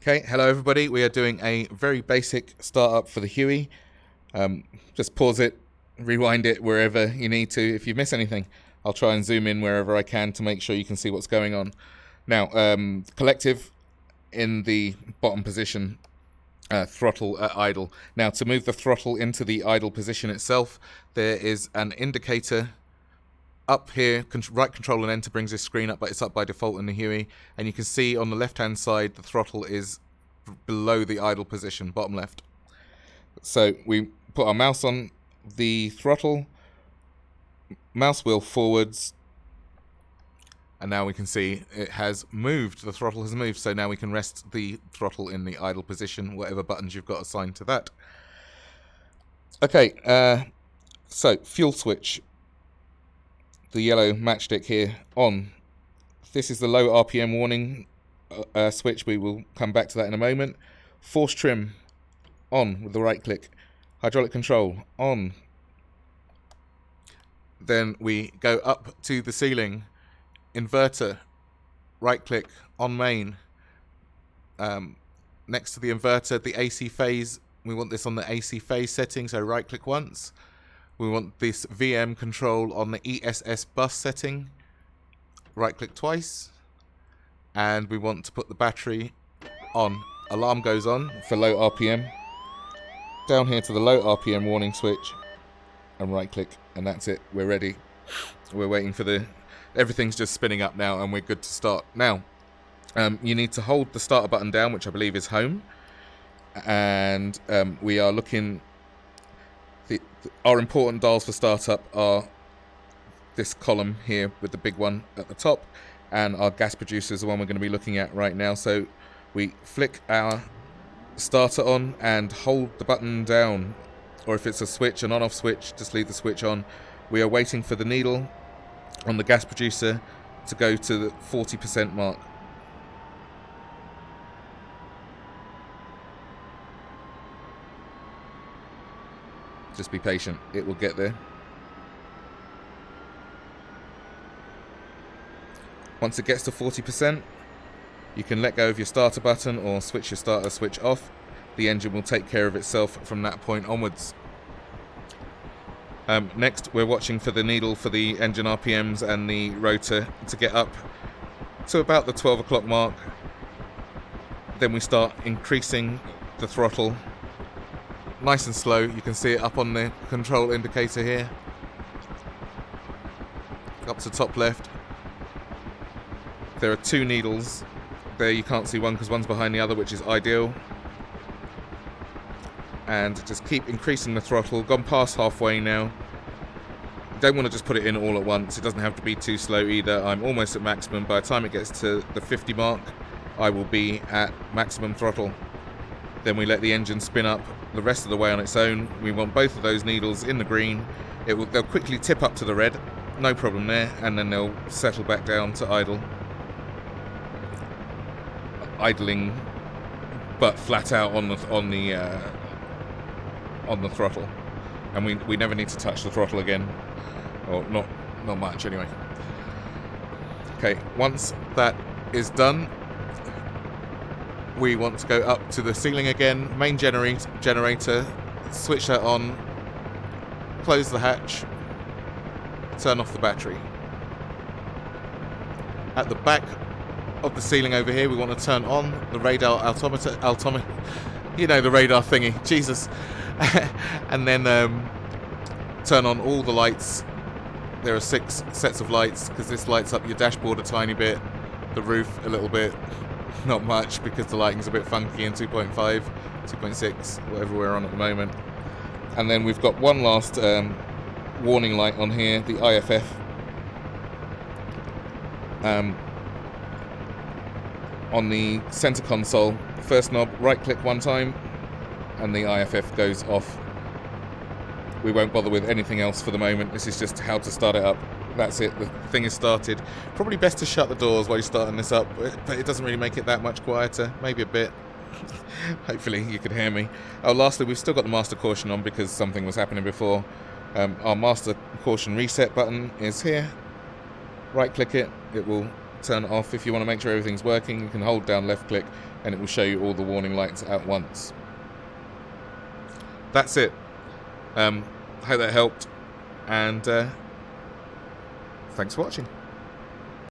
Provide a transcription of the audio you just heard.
Okay, hello everybody. We are doing a very basic startup for the Huey. Just pause it, rewind it wherever you need to. If you miss anything, I'll try and zoom in wherever I can to make sure you can see what's going on. Now, collective in the bottom position, throttle at idle. Now, to move the throttle into the idle position itself, there is an indicator up here. Right control and enter brings this screen up, but it's up by default in the Huey. And you can see on the left hand side the throttle is below the idle position, bottom left. So we put our mouse on the throttle, mouse wheel forwards, and now we can see it has moved. The throttle has moved, so now we can rest the throttle in the idle position, whatever buttons you've got assigned to that. Okay, so fuel switch. The yellow matchstick here on. This is the low RPM warning switch. We will come back to that in a moment. Force trim on with the right click. Hydraulic control on. Then we go up to the ceiling. Inverter, right click on main. Next to the inverter, the AC phase. We want this on the AC phase setting, so right click once. We want this VM control on the ESS bus setting. Right click twice. And we want to put the battery on. Alarm goes on for low RPM. Down here to the low RPM warning switch. And right click. And that's it. We're ready. We're waiting for the... Everything's just spinning up now and we're good to start. Now, you need to hold the starter button down, which I believe is home. And we are looking... Our important dials for startup are this column here with the big one at the top, and our gas producer is the one we're going to be looking at right now. So we flick our starter on and hold the button down, or if it's a switch, an on-off switch, just leave the switch on. We are waiting for the needle on the gas producer to go to the 40% mark. Just be patient, it will get there. Once it gets to 40%, you can let go of your starter button or switch your starter switch off. The engine will take care of itself from that point onwards. Next, we're watching for the needle for the engine RPMs and the rotor to get up to about the 12 o'clock mark. Then we start increasing the throttle. Nice and slow. You can see it up on the control indicator here. Up to top left. There are two needles. There you can't see one because one's behind the other, which is ideal. And just keep increasing the throttle. Gone past halfway now. Don't want to just put it in all at once. It doesn't have to be too slow either. I'm almost at maximum. By the time it gets to the 50 mark, I will be at maximum throttle. Then we let the engine spin up the rest of the way on its own. We want both of those needles in the green. They'll quickly tip up to the red, no problem there, and then they'll settle back down to idle. Idling, but flat out on the throttle, and we never need to touch the throttle again, or not much anyway. Okay, once that is done, we want to go up to the ceiling again, main generator, switch that on, close the hatch, turn off the battery. At the back of the ceiling over here, we want to turn on the radar altimeter, you know, the radar thingy, Jesus, and then turn on all the lights. There are 6 sets of lights, because this lights up your dashboard a tiny bit, the roof a little bit. Not much because the lighting's a bit funky in 2.5, 2.6, whatever we're on at the moment. And then we've got one last warning light on here, the IFF. On the center console, first knob, right click one time, and the IFF goes off. We won't bother with anything else for the moment. This is just how to start it up. That's it, the thing is started. Probably best to shut the doors while you're starting this up, but it doesn't really make it that much quieter, maybe a bit. Hopefully you can hear me. Oh, lastly, we've still got the master caution on because something was happening before. Our master caution reset button is here. Right click it, it will turn off. If you want to make sure everything's working, you can hold down left click and it will show you all the warning lights at once. That's it. Hope that helped, and thanks for watching.